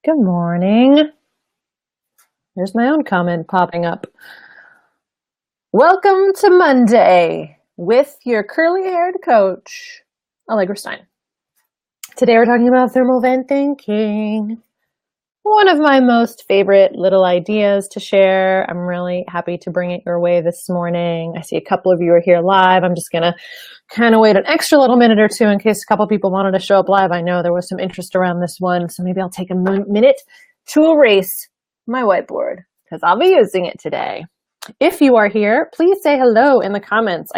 Good morning. There's my own comment popping up. Welcome to Monday with your curly-haired coach, Allegra Stein. Today we're talking about thermal vent thinking. One of my most favorite little ideas to share. I'm really happy to bring it your way this morning. I see a couple of you are here live. I'm just going to kind of wait an extra little minute or two in case a couple people wanted to show up live. I know there was some interest around this one, so maybe I'll take a minute to erase my whiteboard because I'll be using it today. If you are here, please say hello in the comments.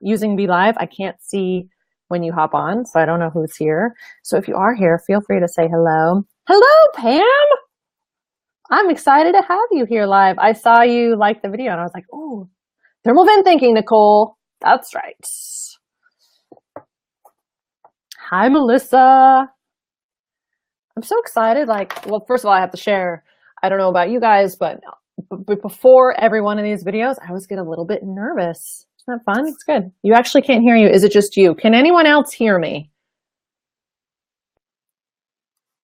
Using Be Live, I can't see when you hop on, so I don't know who's here. So if you are here, feel free to say hello. Hello, Pam! I'm excited to have you here live. I saw you like the video and I was like, oh, thermal vent thinking, Nicole. That's right. Hi, Melissa. I'm so excited. Well, first of all, I have to share, I don't know about you guys, but before every one of these videos, I always get a little bit nervous. Isn't that fun? It's good. You actually can't hear you. Is it just you? Can anyone else hear me?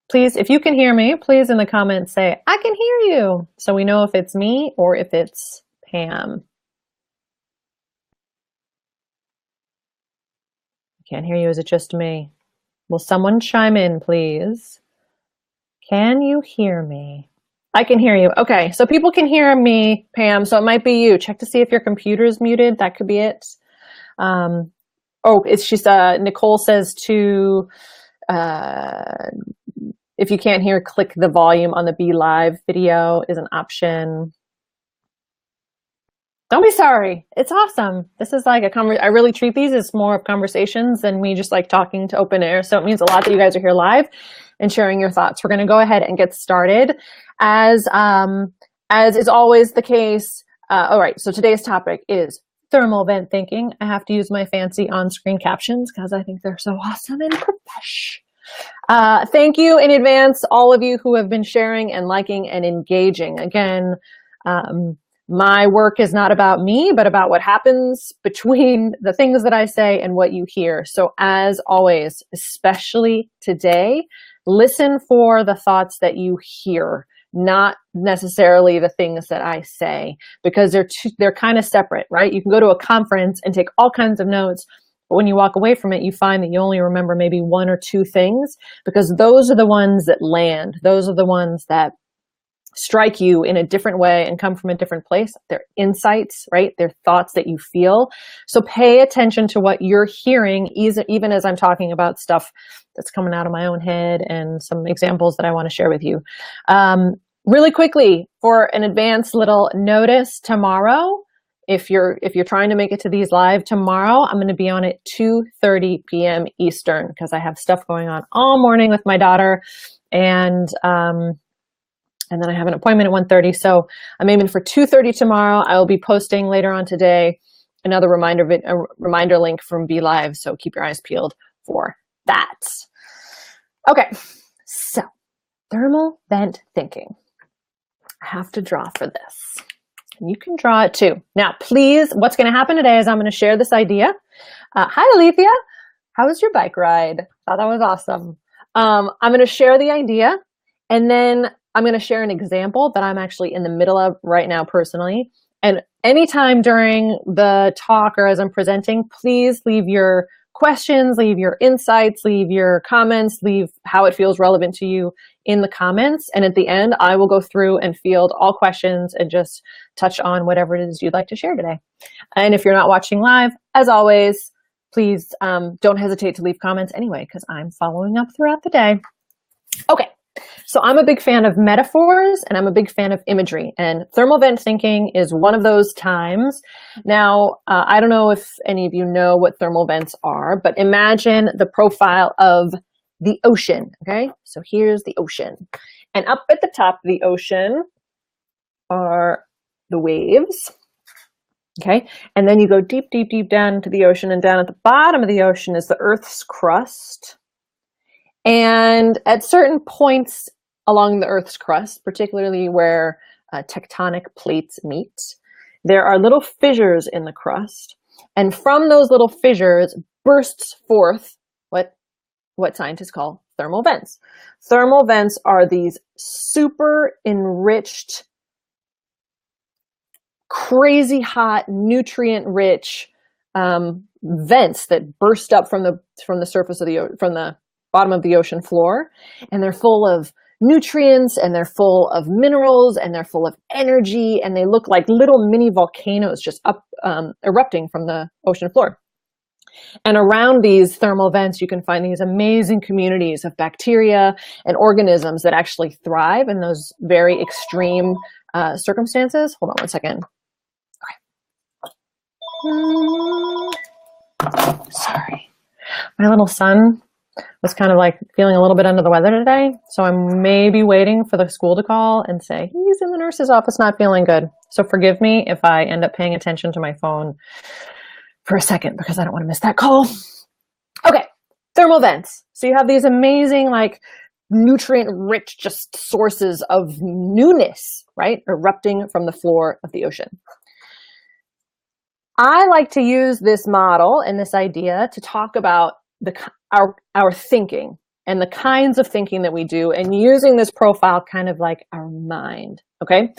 Please, if you can hear me, please in the comments say, I can hear you. So we know if it's me or if it's Pam. I can't hear you. Is it just me? Will someone chime in, please? Can you hear me? I can hear you. Okay, so people can hear me, Pam, so it might be you. Check to see if your computer is muted. That could be it. Nicole says to, if you can't hear, click the volume on the Be Live video is an option. Don't be sorry. It's awesome. This is like I really treat these as more of conversations than me just like talking to open air. So it means a lot that you guys are here live and sharing your thoughts. We're going to go ahead and get started. As is always the case. All right. So today's topic is thermal vent thinking. I have to use my fancy on-screen captions because I think they're so awesome and profesh. Thank you in advance, all of you who have been sharing and liking and engaging. Again, my work is not about me, but about what happens between the things that I say and what you hear. So as always, especially today, listen for the thoughts that you hear, not necessarily the things that I say, because they're kind of separate, right? You can go to a conference and take all kinds of notes, but when you walk away from it, you find that you only remember maybe one or two things, because those are the ones that land. Those are the ones that strike you in a different way and come from a different place. They're insights, right? They're thoughts that you feel. So pay attention to what you're hearing, even as I'm talking about stuff that's coming out of my own head and some examples that I want to share with you. Really quickly, for an advanced little notice, tomorrow, if you're trying to make it to these live tomorrow, I'm going to be on at 2:30 p.m. Eastern because I have stuff going on all morning with my daughter, and then I have an appointment at 1:30. So I'm aiming for 2:30 tomorrow. I will be posting later on today another reminder link from Be Live. So keep your eyes peeled for that. Okay, so thermal vent thinking. I have to draw for this. You can draw it too. Now, please, what's going to happen today is I'm going to share this idea. Hi, Alethea. How was your bike ride? Thought that was awesome. I'm going to share the idea, and then I'm going to share an example that I'm actually in the middle of right now personally. And anytime during the talk or as I'm presenting, please leave your questions, leave your insights, leave your comments, leave how it feels relevant to you in the comments. And at the end, I will go through and field all questions and just touch on whatever it is you'd like to share today. And if you're not watching live, as always, please don't hesitate to leave comments anyway, because I'm following up throughout the day. Okay. So I'm a big fan of metaphors and I'm a big fan of imagery, and thermal vent thinking is one of those times. Now, I don't know if any of you know what thermal vents are, but imagine the profile of the ocean, okay? So here's the ocean, and up at the top of the ocean are the waves, okay? And then you go deep, deep, deep down into the ocean, and down at the bottom of the ocean is the Earth's crust. And at certain points along the Earth's crust, particularly where tectonic plates meet, there are little fissures in the crust. And from those little fissures bursts forth what scientists call thermal vents. Thermal vents are these super enriched, crazy hot, nutrient-rich vents that burst up from the surface of from the bottom of the ocean floor, and they're full of nutrients, and they're full of minerals, and they're full of energy, and they look like little mini volcanoes just erupting from the ocean floor. And around these thermal vents, you can find these amazing communities of bacteria and organisms that actually thrive in those very extreme circumstances. Hold on one second. Okay. Sorry. My little son was kind of like feeling a little bit under the weather today. So I'm maybe waiting for the school to call and say, he's in the nurse's office not feeling good. So forgive me if I end up paying attention to my phone for a second because I don't want to miss that call. Okay, thermal vents. So you have these amazing, like, nutrient-rich just sources of newness, right? Erupting from the floor of the ocean. I like to use this model and this idea to talk about our thinking and the kinds of thinking that we do, and using this profile kind of like our mind. Okay,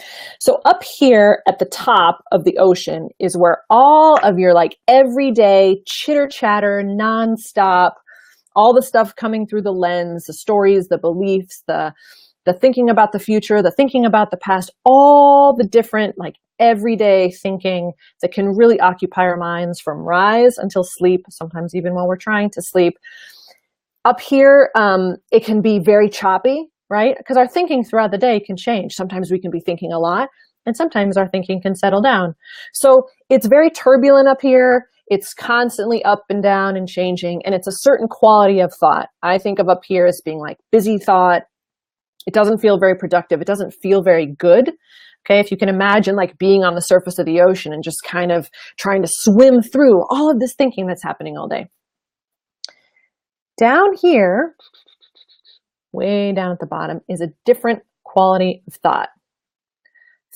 so up here at the top of the ocean is where all of your like everyday chitter chatter, nonstop, all the stuff coming through the lens, the stories, the beliefs, the thinking about the future, the thinking about the past, all the different like everyday thinking that can really occupy our minds from rise until sleep, sometimes even while we're trying to sleep. Up here, it can be very choppy, right? Because our thinking throughout the day can change. Sometimes we can be thinking a lot, and sometimes our thinking can settle down. So it's very turbulent up here. It's constantly up and down and changing, and it's a certain quality of thought. I think of up here as being like busy thought. It doesn't feel very productive. It doesn't feel very good. Okay, if you can imagine like being on the surface of the ocean and just kind of trying to swim through all of this thinking that's happening all day. Down here, way down at the bottom, is a different quality of thought.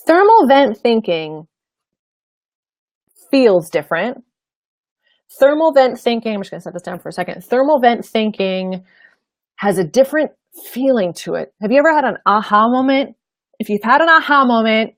Thermal vent thinking feels different. Thermal vent thinking, I'm just going to set this down for a second. Thermal vent thinking has a different feeling to it. Have you ever had an aha moment? If you've had an aha moment,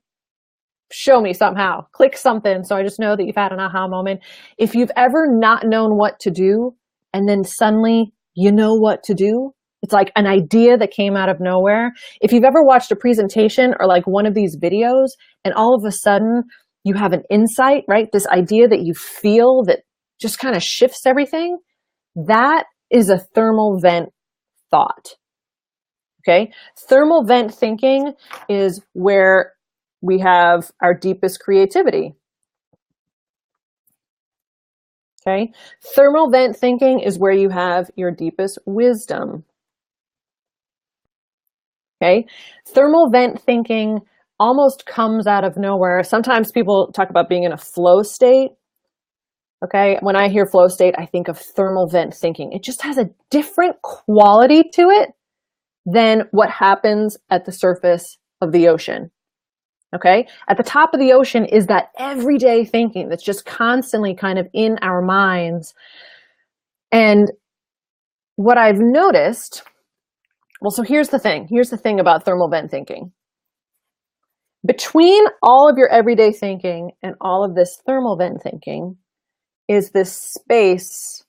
show me somehow. Click something so I just know that you've had an aha moment. If you've ever not known what to do and then suddenly you know what to do, it's like an idea that came out of nowhere. If you've ever watched a presentation or like one of these videos and all of a sudden you have an insight, right? This idea that you feel that just kind of shifts everything, that is a thermal vent thought. Okay, thermal vent thinking is where we have our deepest creativity. Okay, thermal vent thinking is where you have your deepest wisdom. Okay, thermal vent thinking almost comes out of nowhere. Sometimes people talk about being in a flow state. Okay, when I hear flow state, I think of thermal vent thinking. It just has a different quality to it than what happens at the surface of the ocean. Okay, at the top of the ocean is that everyday thinking that's just constantly kind of in our minds. And what I've noticed, well, so here's the thing. Here's the thing about thermal vent thinking. Between all of your everyday thinking and all of this thermal vent thinking is this space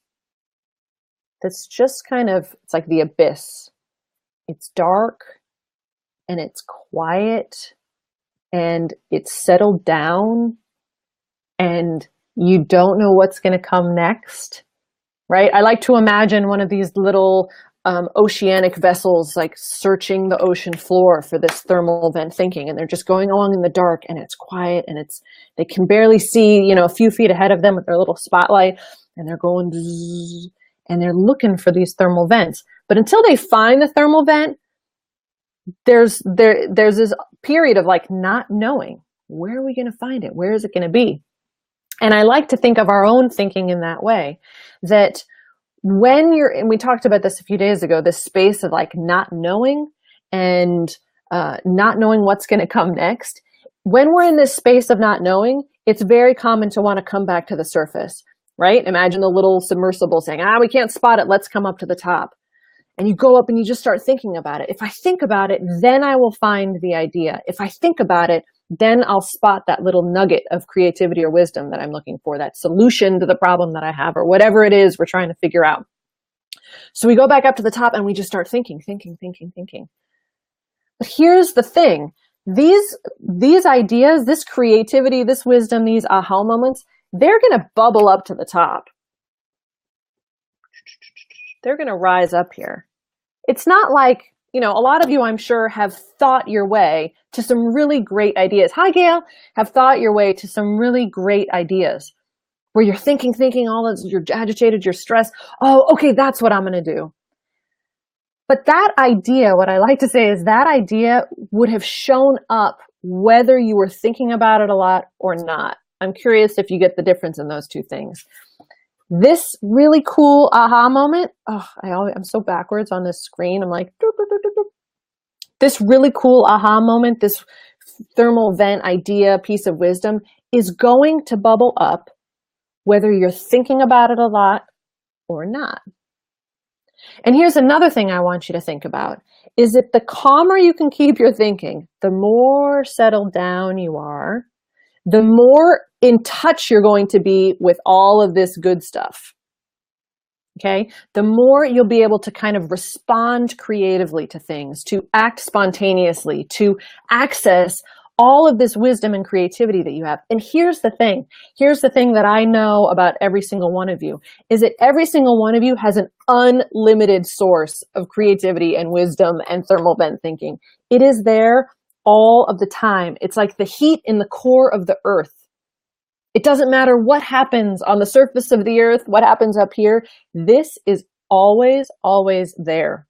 that's just kind of, it's like the abyss. It's dark and it's quiet and it's settled down and you don't know what's going to come next, right? I like to imagine one of these little oceanic vessels like searching the ocean floor for this thermal vent thinking, and they're just going along in the dark and it's quiet and they can barely see, you know, a few feet ahead of them with their little spotlight, and they're going bzzz, and they're looking for these thermal vents. But until they find the thermal vent, there's this period of like not knowing, where are we going to find it? Where is it going to be? And I like to think of our own thinking in that way, that when you're, and we talked about this a few days ago, this space of like not knowing and not knowing what's going to come next. When we're in this space of not knowing, it's very common to want to come back to the surface, right? Imagine the little submersible saying, we can't spot it. Let's come up to the top. And you go up and you just start thinking about it. If I think about it, then I will find the idea. If I think about it, then I'll spot that little nugget of creativity or wisdom that I'm looking for, that solution to the problem that I have, or whatever it is we're trying to figure out. So we go back up to the top and we just start thinking. But here's the thing. These ideas, this creativity, this wisdom, these aha moments, they're going to bubble up to the top. They're going to rise up here. It's not like, a lot of you, I'm sure, have thought your way to some really great ideas. Hi, Gail. Have thought your way to some really great ideas where you're thinking, all this, you're agitated, you're stressed. Oh, okay, that's what I'm going to do. But that idea, what I like to say is that idea would have shown up whether you were thinking about it a lot or not. I'm curious if you get the difference in those two things. This really cool aha moment, I'm so backwards on this screen. I'm like, doop, doop, doop, doop. This really cool aha moment, this thermal vent idea, piece of wisdom, is going to bubble up whether you're thinking about it a lot or not. And here's another thing I want you to think about, is that the calmer you can keep your thinking, the more settled down you are, the more in touch you're going to be with all of this good stuff. Okay? The more you'll be able to kind of respond creatively to things, to act spontaneously, to access all of this wisdom and creativity that you have. And here's the thing that I know about every single one of you, is that every single one of you has an unlimited source of creativity and wisdom and thermal vent thinking. It is there all of the time. It's like the heat in the core of the earth. It doesn't matter what happens on the surface of the earth, what happens up here. This is always, always there.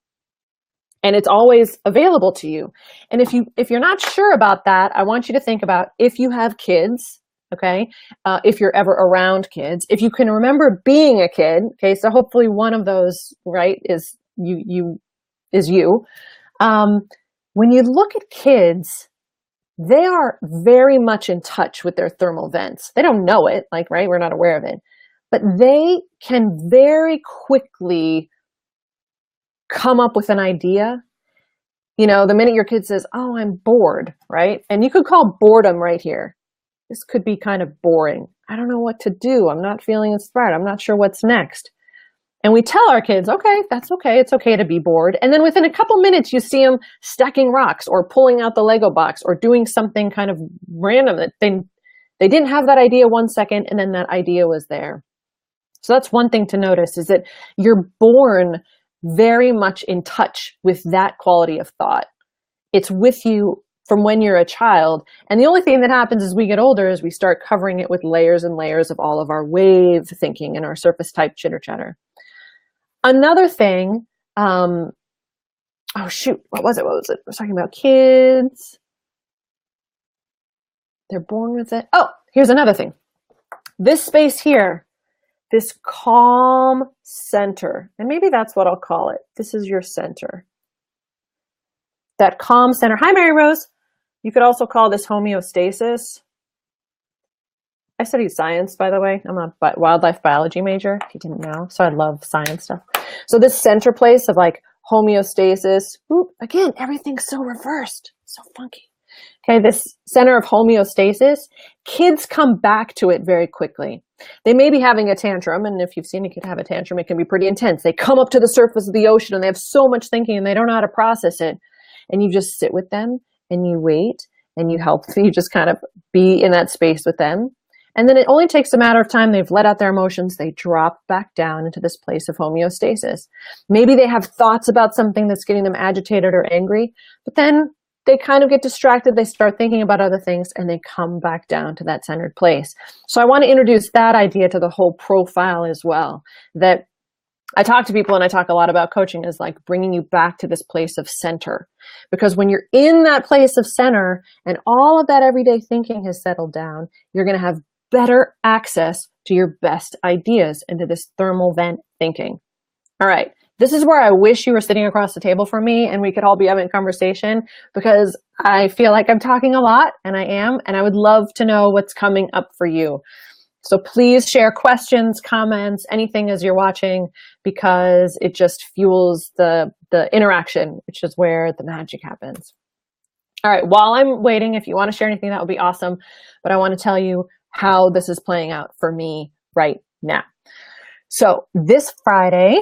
And it's always available to you. And if you're not sure about that, I want you to think about if you have kids, okay? If you're ever around kids, if you can remember being a kid, okay? So hopefully one of those, right, is you. When you look at kids, they are very much in touch with their thermal vents. They don't know it, right? We're not aware of it. But they can very quickly come up with an idea. The minute your kid says, oh, I'm bored, right? And you could call boredom right here. This could be kind of boring. I don't know what to do. I'm not feeling inspired. I'm not sure what's next. And we tell our kids, okay, that's okay. It's okay to be bored. And then within a couple minutes, you see them stacking rocks or pulling out the Lego box or doing something kind of random that they didn't have that idea 1 second, and then that idea was there. So that's one thing to notice, is that you're born very much in touch with that quality of thought. It's with you from when you're a child. And the only thing that happens as we get older is we start covering it with layers and layers of all of our wave thinking and our surface type chitter chatter. Another thing, what was it? I was talking about kids. They're born with it. Oh, here's another thing. This space here, this calm center, and maybe that's what I'll call it. This is your center. That calm center. Hi, Mary Rose. You could also call this homeostasis. I studied science, by the way. I'm a wildlife biology major, if you didn't know. So I love science stuff. So this center place of homeostasis. Ooh, again, everything's so reversed. So funky. Okay, this center of homeostasis, kids come back to it very quickly. They may be having a tantrum, and if you've seen a kid have a tantrum, it can be pretty intense. They come up to the surface of the ocean and they have so much thinking and they don't know how to process it. And you just sit with them and you wait and you help. You just kind of be in that space with them. And then it only takes a matter of time. They've let out their emotions. They drop back down into this place of homeostasis. Maybe they have thoughts about something that's getting them agitated or angry, but then they kind of get distracted. They start thinking about other things and they come back down to that centered place. So I want to introduce that idea to the whole profile as well. That I talk to people and I talk a lot about coaching is bringing you back to this place of center. Because when you're in that place of center and all of that everyday thinking has settled down, you're going to have better access to your best ideas and to this thermal vent thinking. All right. This is where I wish you were sitting across the table from me and we could all be having a conversation, because I feel like I'm talking a lot, and I am, and I would love to know what's coming up for you. So please share questions, comments, anything as you're watching, because it just fuels the interaction, which is where the magic happens. All right, while I'm waiting, if you want to share anything, that would be awesome. But I want to tell you how this is playing out for me right now. So this Friday,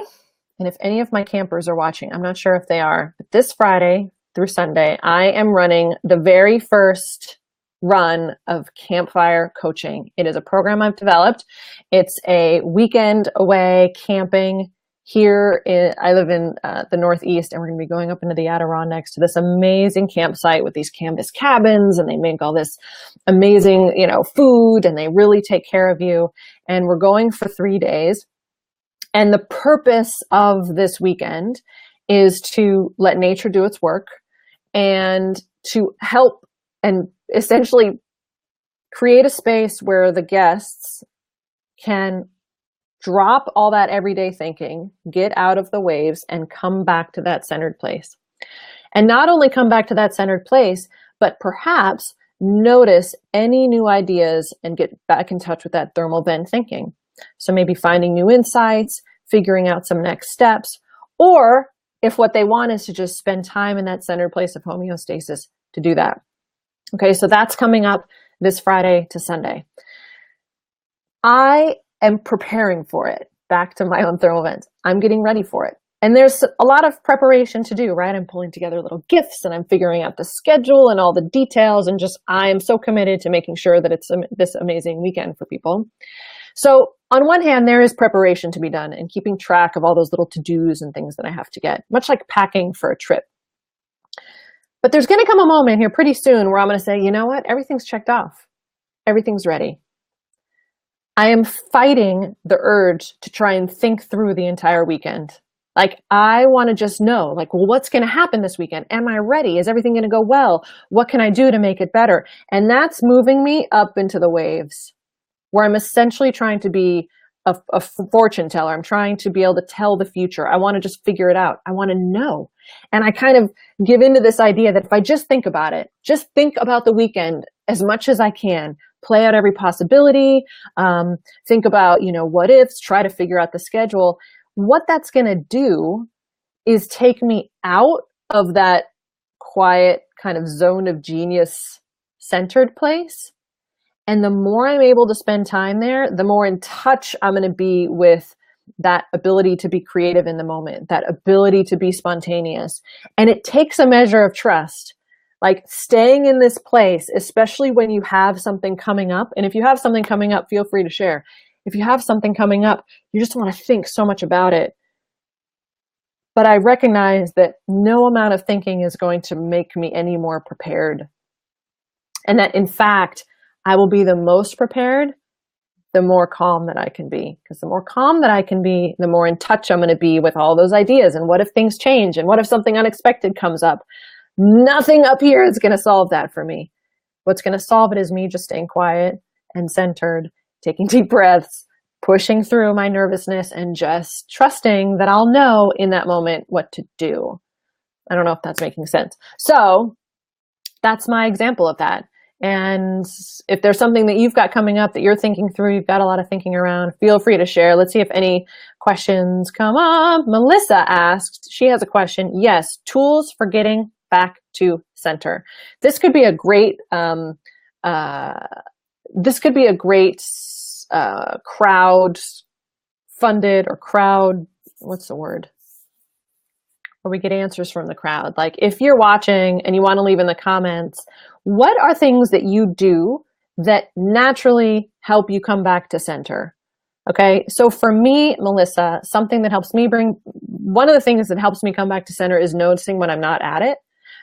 and if any of my campers are watching, I'm not sure if they are, but this Friday through Sunday, I am running the very first run of Campfire Coaching. It is a program I've developed. It's a weekend away camping here. I live in the Northeast, and we're going to be going up into the Adirondacks to this amazing campsite with these canvas cabins, and they make all this amazing, food, and they really take care of you. And we're going for 3 days. And the purpose of this weekend is to let nature do its work and to help and essentially create a space where the guests can drop all that everyday thinking, get out of the waves, and come back to that centered place. And not only come back to that centered place, but perhaps notice any new ideas and get back in touch with that thermal vent thinking. So maybe finding new insights, figuring out some next steps, or if what they want is to just spend time in that centered place of homeostasis, to do that. Okay, so that's coming up this Friday to Sunday. I am preparing for it. Back to my own thermal vents. I'm getting ready for it. And there's a lot of preparation to do, right? I'm pulling together little gifts, and I'm figuring out the schedule and all the details, and just I am so committed to making sure that it's this amazing weekend for people. So on one hand, there is preparation to be done and keeping track of all those little to-dos and things that I have to get, much like packing for a trip. But there's going to come a moment here pretty soon where I'm going to say, you know what? Everything's checked off. Everything's ready. I am fighting the urge to try and think through the entire weekend. Like, I want to just know, well, what's going to happen this weekend? Am I ready? Is everything going to go well? What can I do to make it better? And that's moving me up into the waves, where I'm essentially trying to be a fortune teller. I'm trying to be able to tell the future. I want to just figure it out. I want to know. And I kind of give into this idea that if I just think about it, just think about the weekend as much as I can, play out every possibility, think about, what ifs, try to figure out the schedule. What that's going to do is take me out of that quiet kind of zone of genius centered place. And the more I'm able to spend time there, the more in touch I'm going to be with that ability to be creative in the moment, that ability to be spontaneous. And it takes a measure of trust, like staying in this place, especially when you have something coming up. And if you have something coming up, feel free to share. If you have something coming up, you just want to think so much about it. But I recognize that no amount of thinking is going to make me any more prepared. And that, in fact, I will be the most prepared the more calm that I can be. Because the more calm that I can be, the more in touch I'm going to be with all those ideas. And what if things change? And what if something unexpected comes up? Nothing up here is going to solve that for me. What's going to solve it is me just staying quiet and centered, taking deep breaths, pushing through my nervousness, and just trusting that I'll know in that moment what to do. I don't know if that's making sense. So that's my example of that. And if there's something that you've got coming up that you're thinking through, you've got a lot of thinking around, feel free to share. Let's see if any questions come up. Melissa asked, she has a question. Yes, tools for getting back to center. This could be a great, crowd funded or crowd, what's the word? Where we get answers from the crowd. Like, if you're watching and you want to leave in the comments, what are things that you do that naturally help you come back to center? Okay, so for me, Melissa, something that helps me one of the things that helps me come back to center is noticing when I'm not at it.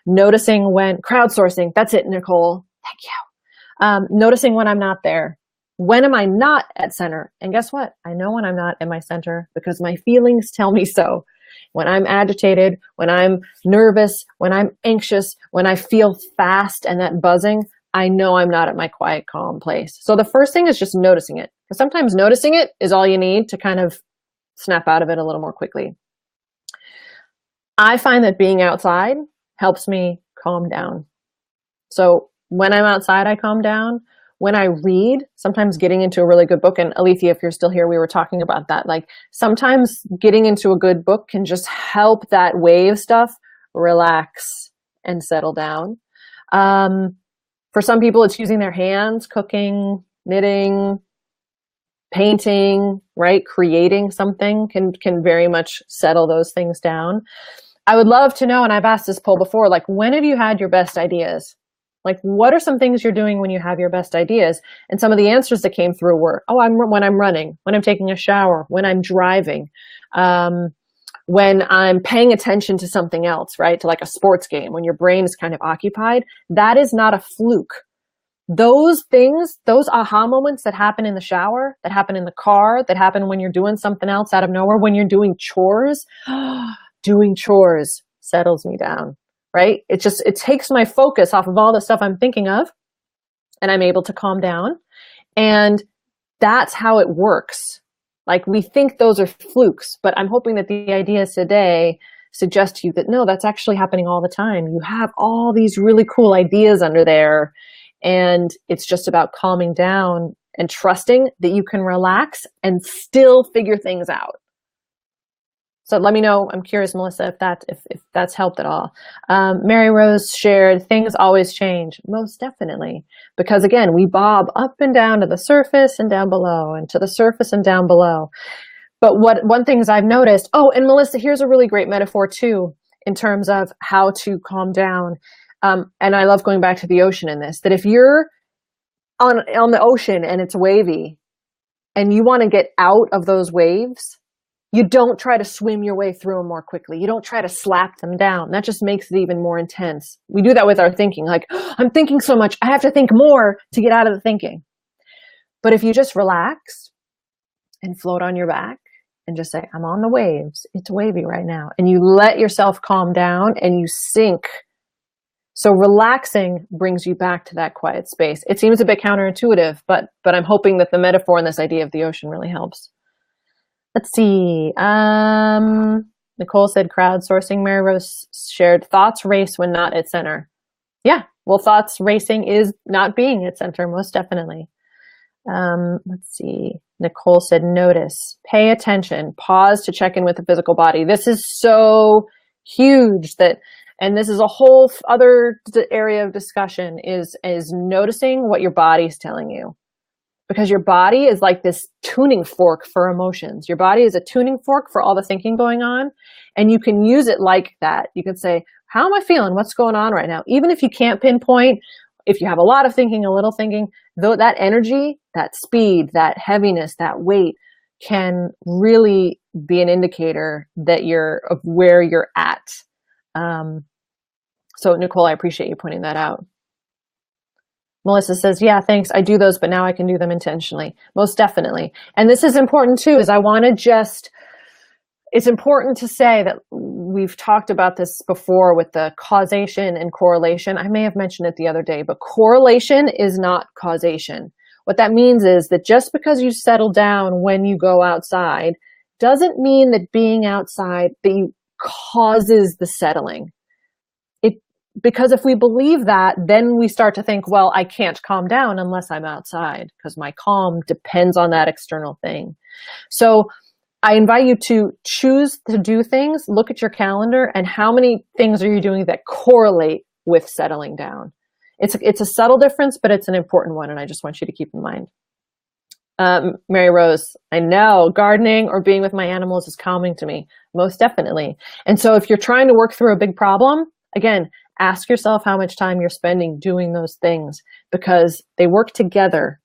Noticing when, crowdsourcing, that's it, Nicole, thank you. Noticing when I'm not there. When am I not at center? And guess what? I know when I'm not at my center because my feelings tell me so. When I'm agitated, when I'm nervous, when I'm anxious, when I feel fast and that buzzing, I know I'm not at my quiet, calm place. So the first thing is just noticing it. Because sometimes noticing it is all you need to kind of snap out of it a little more quickly. I find that being outside helps me calm down. So when I'm outside, I calm down. when I read, sometimes getting into a really good book, and Alethea, if you're still here, we were talking about that. Like sometimes getting into a good book can just help that wave stuff relax and settle down. For some people, it's using their hands, cooking, knitting, painting, right? Creating something can very much settle those things down. I would love to know, and I've asked this poll before, like, when have you had your best ideas? Like, what are some things you're doing when you have your best ideas? And some of the answers that came through were, when I'm running, when I'm taking a shower, when I'm driving, when I'm paying attention to something else, right? To like a sports game, when your brain is kind of occupied. That is not a fluke. Those things, those aha moments that happen in the shower, that happen in the car, that happen when you're doing something else out of nowhere, when you're doing chores, doing chores settles me down, right? It takes my focus off of all the stuff I'm thinking of, and I'm able to calm down. And that's how it works. Like, we think those are flukes, but I'm hoping that the ideas today suggest to you that no, that's actually happening all the time. You have all these really cool ideas under there. And it's just about calming down and trusting that you can relax and still figure things out. So let me know. I'm curious, Melissa, if that's helped at all. Mary Rose shared, things always change. Most definitely. Because again, we bob up and down to the surface and down below, and to the surface and down below. But one thing I've noticed, and Melissa, here's a really great metaphor too, in terms of how to calm down. And I love going back to the ocean in this, that if you're on the ocean and it's wavy and you want to get out of those waves, you don't try to swim your way through them more quickly. You don't try to slap them down. That just makes it even more intense. We do that with our thinking. Like, I'm thinking so much, I have to think more to get out of the thinking. But if you just relax and float on your back and just say, I'm on the waves, it's wavy right now, and you let yourself calm down and you sink. So relaxing brings you back to that quiet space. It seems a bit counterintuitive, but I'm hoping that the metaphor and this idea of the ocean really helps. Let's see. Nicole said crowdsourcing. Mary Rose shared, thoughts race when not at center. Yeah, well, thoughts racing is not being at center, most definitely. Let's see. Nicole said, notice, pay attention, pause to check in with the physical body. This is so huge and this is a whole other area of discussion is noticing what your body's telling you. Because your body is like this tuning fork for emotions. Your body is a tuning fork for all the thinking going on. And you can use it like that. You can say, how am I feeling? What's going on right now? Even if you can't pinpoint, if you have a lot of thinking, a little thinking, though, that energy, that speed, that heaviness, that weight can really be an indicator that of where you're at. So Nicole, I appreciate you pointing that out. Melissa says, yeah, thanks. I do those, but now I can do them intentionally. Most definitely. And this is important too, is it's important to say that we've talked about this before with the causation and correlation. I may have mentioned it the other day, but correlation is not causation. What that means is that just because you settle down when you go outside doesn't mean that being outside causes the settling. Because if we believe that, then we start to think, well, I can't calm down unless I'm outside because my calm depends on that external thing. So I invite you to choose to do things, look at your calendar, and how many things are you doing that correlate with settling down? It's a subtle difference, but it's an important one, and I just want you to keep in mind. Mary Rose, I know gardening or being with my animals is calming to me, most definitely. And so if you're trying to work through a big problem, again, ask yourself how much time you're spending doing those things because they work together.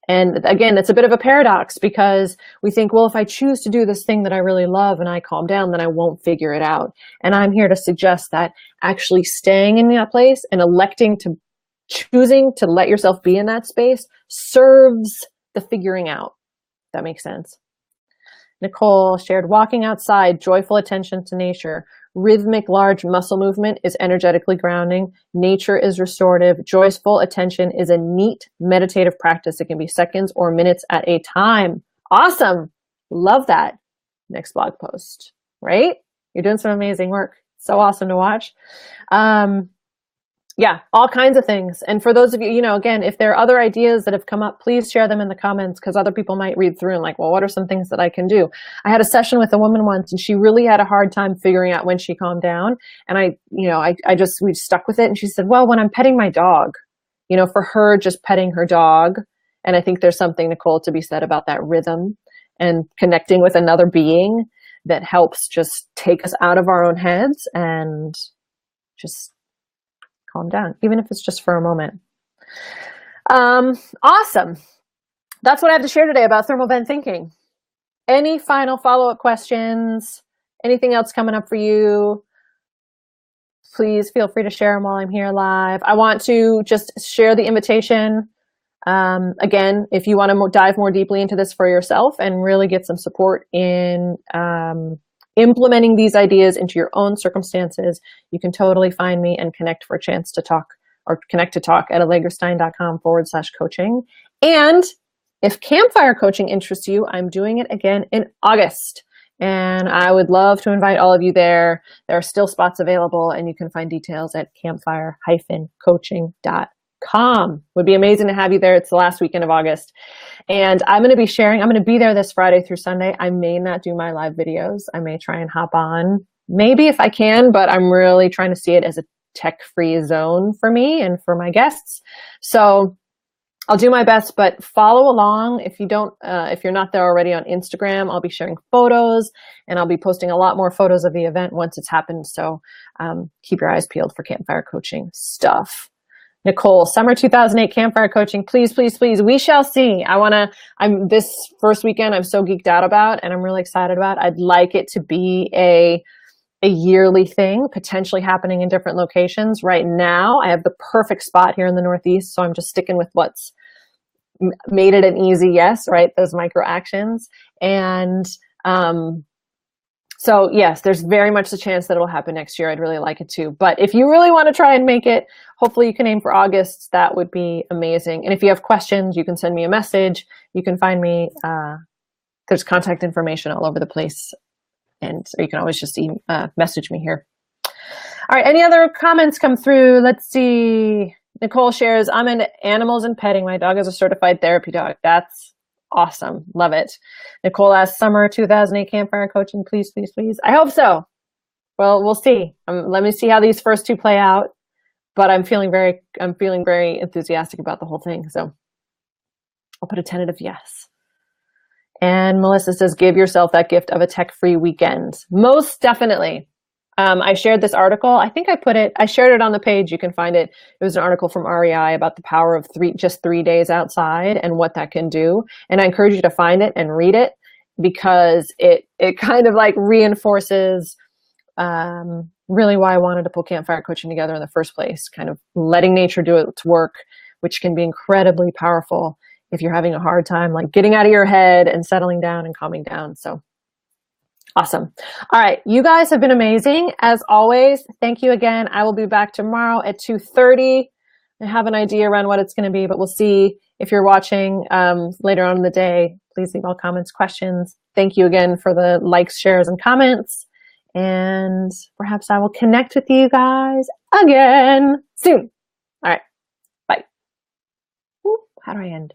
And again, it's a bit of a paradox because we think, well, if I choose to do this thing that I really love and I calm down, then I won't figure it out. And I'm here to suggest that actually staying in that place and choosing to let yourself be in that space serves the figuring out. If that makes sense. Nicole shared, walking outside, joyful attention to nature. Rhythmic, large muscle movement is energetically grounding. Nature is restorative. Joyful attention is a neat meditative practice. It can be seconds or minutes at a time. Awesome. Love that. Next blog post, right? You're doing some amazing work. So awesome to watch. Yeah, all kinds of things. And for those of you, again, if there are other ideas that have come up, please share them in the comments, because other people might read through and like, well, what are some things that I can do? I had a session with a woman once, and she really had a hard time figuring out when she calmed down. And we stuck with it. And she said, well, when I'm petting my dog, for her, just petting her dog. And I think there's something, Nicole, to be said about that rhythm and connecting with another being that helps just take us out of our own heads and just calm down, even if it's just for a moment. Awesome. That's what I have to share today about thermal vent thinking. Any final follow-up questions? Anything else coming up for you? Please feel free to share them while I'm here live. I want to just share the invitation. Again, if you want to dive more deeply into this for yourself and really get some support in implementing these ideas into your own circumstances, you can totally find me and connect for a chance to talk, or connect to talk at allegrastein.com/coaching. And if Campfire Coaching interests you, I'm doing it again in August. And I would love to invite all of you there. There are still spots available, and you can find details at campfire-coaching.com. Would be amazing to have you there. It's the last weekend of August. And I'm going to be there this Friday through Sunday. I may not do my live videos. I may try and hop on, maybe if I can, but I'm really trying to see it as a tech-free zone for me and for my guests. So I'll do my best, but follow along. If you're not there already on Instagram, I'll be sharing photos, and I'll be posting a lot more photos of the event once it's happened. So keep your eyes peeled for Campfire Coaching stuff. Nicole, summer 2008 Campfire Coaching, please, please, please. We shall see. This first weekend, I'm so geeked out about, and I'm really excited about. I'd like it to be a yearly thing, potentially happening in different locations. Right now, I have the perfect spot here in the Northeast, so I'm just sticking with what's made it an easy yes, right? Those micro actions. And so yes, there's very much the chance that it'll happen next year. I'd really like it to. But if you really want to try and make it, hopefully you can aim for August. That would be amazing. And if you have questions, you can send me a message. You can find me. There's contact information all over the place. Or you can always just message me here. All right, any other comments come through? Let's see. Nicole shares, I'm into animals and petting. My dog is a certified therapy dog. That's awesome. Love it. Nicole asks, summer 2008 Campfire Coaching, please, please, please. I hope so. Well, we'll see. Let me see how these first two play out. But I'm feeling very enthusiastic about the whole thing. So I'll put a tentative yes. And Melissa says, give yourself that gift of a tech-free weekend. Most definitely. I shared this article. I think I shared it on the page. You can find it. It was an article from REI about the power of just 3 days outside and what that can do. And I encourage you to find it and read it, because it kind of like reinforces really why I wanted to pull Campfire Coaching together in the first place, kind of letting nature do its work, which can be incredibly powerful if you're having a hard time, like getting out of your head and settling down and calming down. So awesome. All right. You guys have been amazing. As always, thank you again. I will be back tomorrow at 2:30. I have an idea around what it's going to be, but we'll see. If you're watching later on in the day, please leave all comments, questions. Thank you again for the likes, shares, and comments. And perhaps I will connect with you guys again soon. All right. Bye. Ooh, how do I end?